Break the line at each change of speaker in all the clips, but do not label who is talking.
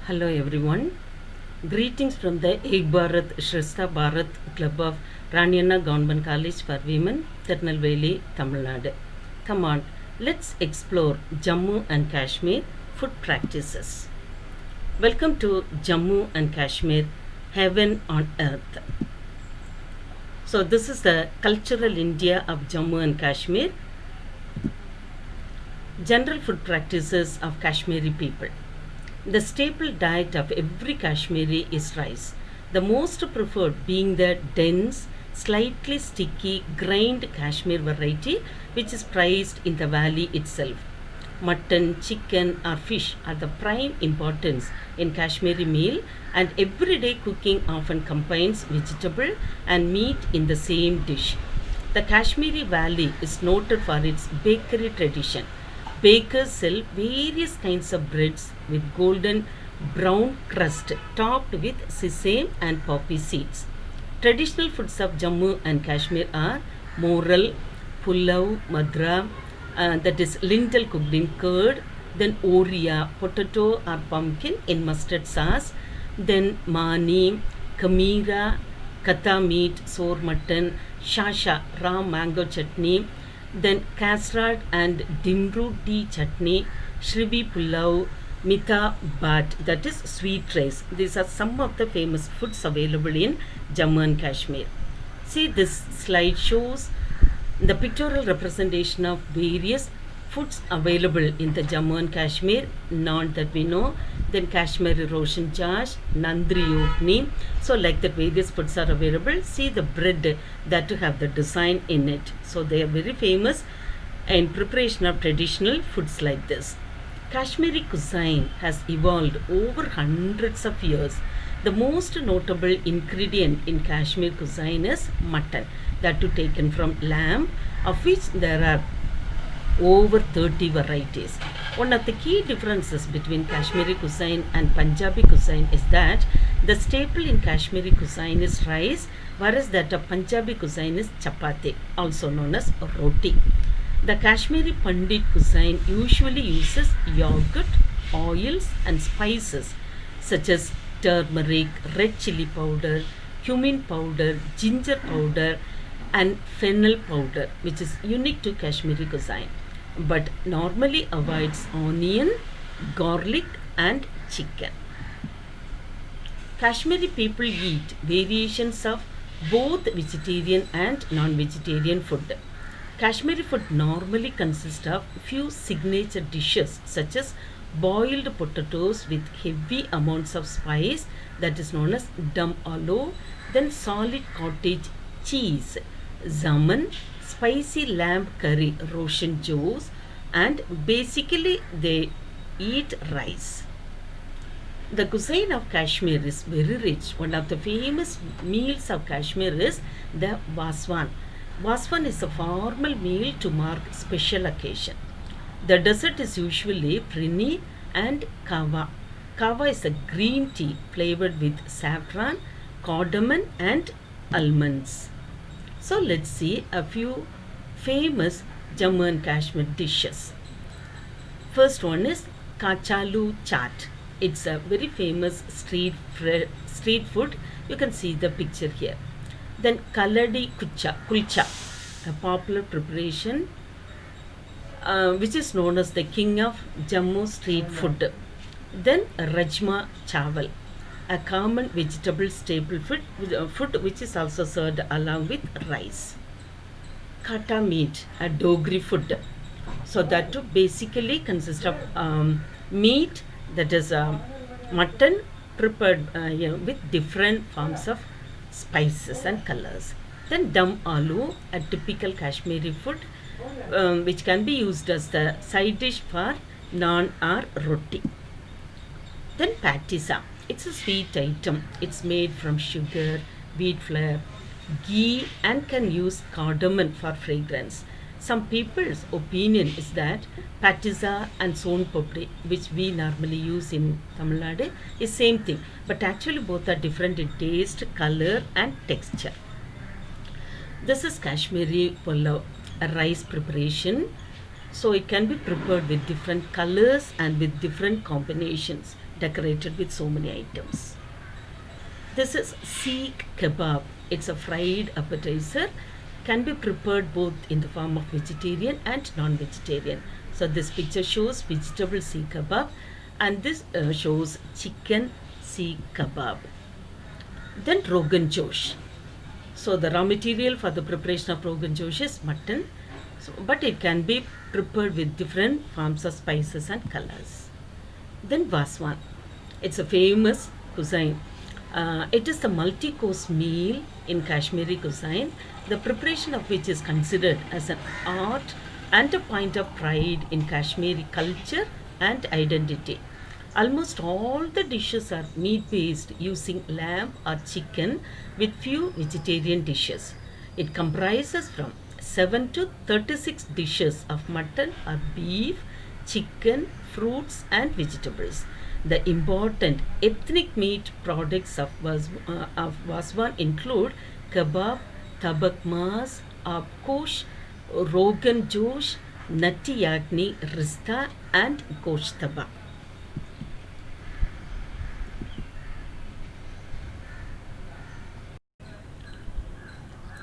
Hello everyone. Greetings from the Ek Bharat Shrestha Bharat Club of Ranianna Government College for Women, Tirunelveli, Tamil Nadu. Come on, let's explore Jammu and Kashmir food practices. Welcome to Jammu and Kashmir, heaven on earth. So this is the cultural India of Jammu and Kashmir. General food practices of Kashmiri people. The staple diet of every Kashmiri is rice, the most preferred being the dense, slightly sticky, grind Kashmir variety which is prized in the valley itself. Mutton, chicken, or fish are the prime importance in Kashmiri meal, and everyday cooking often combines vegetable and meat in the same dish. The Kashmiri Valley is noted for its bakery tradition. Bakers sell various kinds of breads with golden brown crust topped with sesame and poppy seeds. Traditional foods of Jammu and Kashmir are moral, pulao, madra, that is lentil cooked in curd, then oriya, potato or pumpkin in mustard sauce, then mani, kamira, kata meat, sour mutton, shasha, raw mango chutney, then kasrad and dimru tea chutney, shrivi pulao, mita bhat, that is sweet rice. These are some of the famous foods available in Jammu and Kashmir. See, this slide shows the pictorial representation of various foods available in the Jammu and Kashmir, naan that we know, then Kashmiri Roshan Josh, Nandri Yogni. So like that various foods are available. See the bread that have the design in it. So they are very famous in preparation of traditional foods like this. Kashmiri cuisine has evolved over hundreds of years. The most notable ingredient in Kashmir cuisine is mutton, that too taken from lamb, of which there are over 30 varieties. One of the key differences between Kashmiri cuisine and Punjabi cuisine is that the staple in Kashmiri cuisine is rice, whereas that of Punjabi cuisine is chapati, also known as roti. The Kashmiri Pandit cuisine usually uses yogurt, oils, and spices such as turmeric, red chili powder, cumin powder, ginger powder, and fennel powder, which is unique to Kashmiri cuisine, but normally avoids onion, garlic, and chicken. Kashmiri people eat variations of both vegetarian and non-vegetarian food. Kashmiri food normally consists of few signature dishes such as boiled potatoes with heavy amounts of spice, that is known as dum aloo, then solid cottage cheese, zaman, spicy lamb curry, Roshan Josh, and basically they eat rice. The cuisine of Kashmir is very rich. One of the famous meals of Kashmir is the Vaswan. Vaswan is a formal meal to mark special occasion. The dessert is usually prini and kava. Kava is a green tea flavored with saffron, cardamom, and almonds. So let's see a few famous Jammu and Kashmir dishes. First one is kachalu chaat. It's a very famous street food. You can see the picture here. Then kaladi kulcha, a popular preparation which is known as the king of Jammu street food. Then rajma chawal, a common vegetable staple food which is also served along with rice. Kata meat, a Dogri food. So that too basically consists of meat, that is mutton prepared with different forms of spices and colors. Then dum aloo, a typical Kashmiri food which can be used as the side dish for naan or roti. Then patisa, it's a sweet item. It's made from sugar, wheat flour, ghee, and can use cardamom for fragrance. Some people's opinion is that patisa and son papdi, which we normally use in Tamil Nadu, is same thing, but actually both are different in taste, color, and texture. This is Kashmiri pulao, a rice preparation. So it can be prepared with different colors and with different combinations. decorated with so many items. This is Sikh kebab. It's a fried appetizer, can be prepared both in the form of vegetarian and non-vegetarian. So this picture shows vegetable Sikh kebab, and this shows chicken Sikh kebab. Then Rogan Josh. So the raw material for the preparation of Rogan Josh is mutton, but it can be prepared with different forms of spices and colors. Then Vaswan. It's a famous cuisine. It is the multi-course meal in Kashmiri cuisine, the preparation of which is considered as an art and a point of pride in Kashmiri culture and identity. Almost all the dishes are meat based using lamb or chicken with few vegetarian dishes. It comprises from 7 to 36 dishes of mutton or beef, chicken, fruits and vegetables. The important ethnic meat products of Vaswan include kebab, tabak mas, abkosh, rogan josh, nati yakni, rista and goshtaba.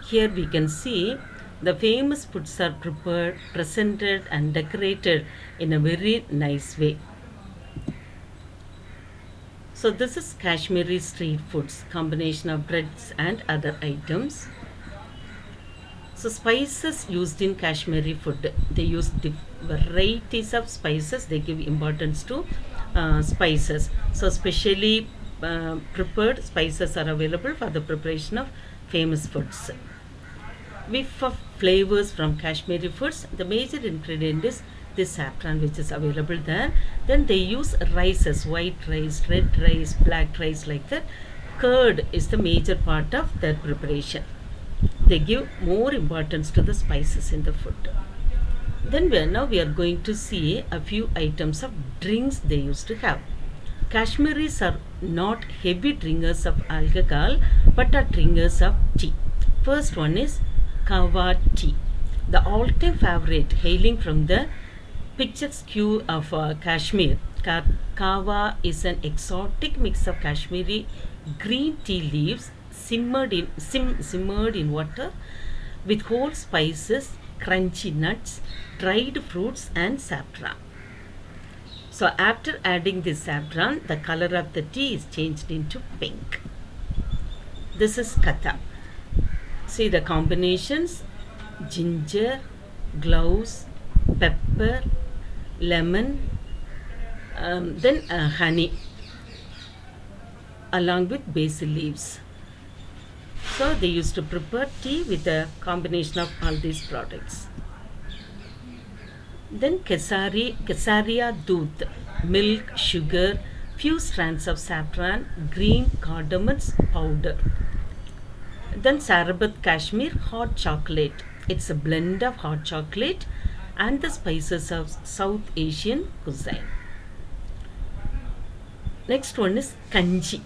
Here we can see the famous foods are prepared, presented and decorated in a very nice way. So this is Kashmiri street foods, combination of breads and other items. So spices used in Kashmiri food, they use varieties of spices, they give importance to spices. So specially prepared spices are available for the preparation of famous foods. Whiff of flavors from Kashmiri foods, the major ingredient is this saffron which is available there. Then they use rices, white rice, red rice, black rice, like that. Curd is the major part of their preparation. They give more importance to the spices in the food. Then now we are going to see a few items of drinks they used to have. Kashmiris are not heavy drinkers of alcohol but are drinkers of tea. First one is Kawa tea, the all-time favorite hailing from the picturesque of Kashmir. Kawa is an exotic mix of Kashmiri green tea leaves simmered in water with whole spices, crunchy nuts, dried fruits and saffron. So after adding this saffron, the color of the tea is changed into pink. This is Katha. See the combinations: ginger, cloves, pepper, lemon, then honey along with basil leaves. So they used to prepare tea with a combination of all these products. Then Kesaria Doodh, milk, sugar, few strands of saffron, green cardamoms powder. Then Sarabat Kashmir hot chocolate. It's a blend of hot chocolate and the spices of South Asian cuisine. Next one is kanji.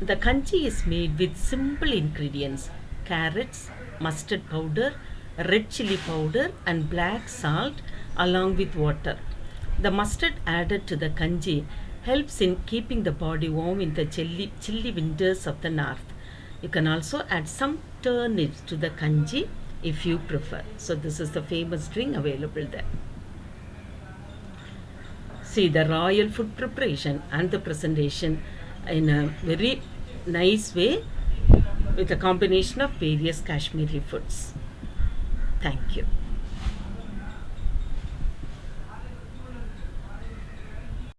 The kanji is made with simple ingredients: carrots, mustard powder, red chili powder and black salt along with water. The mustard added to the kanji helps in keeping the body warm in the chilly winters of the north. You can also add some turnips to the kanji if you prefer. So this is the famous drink available there. See the royal food preparation and the presentation in a very nice way with a combination of various Kashmiri foods. Thank you.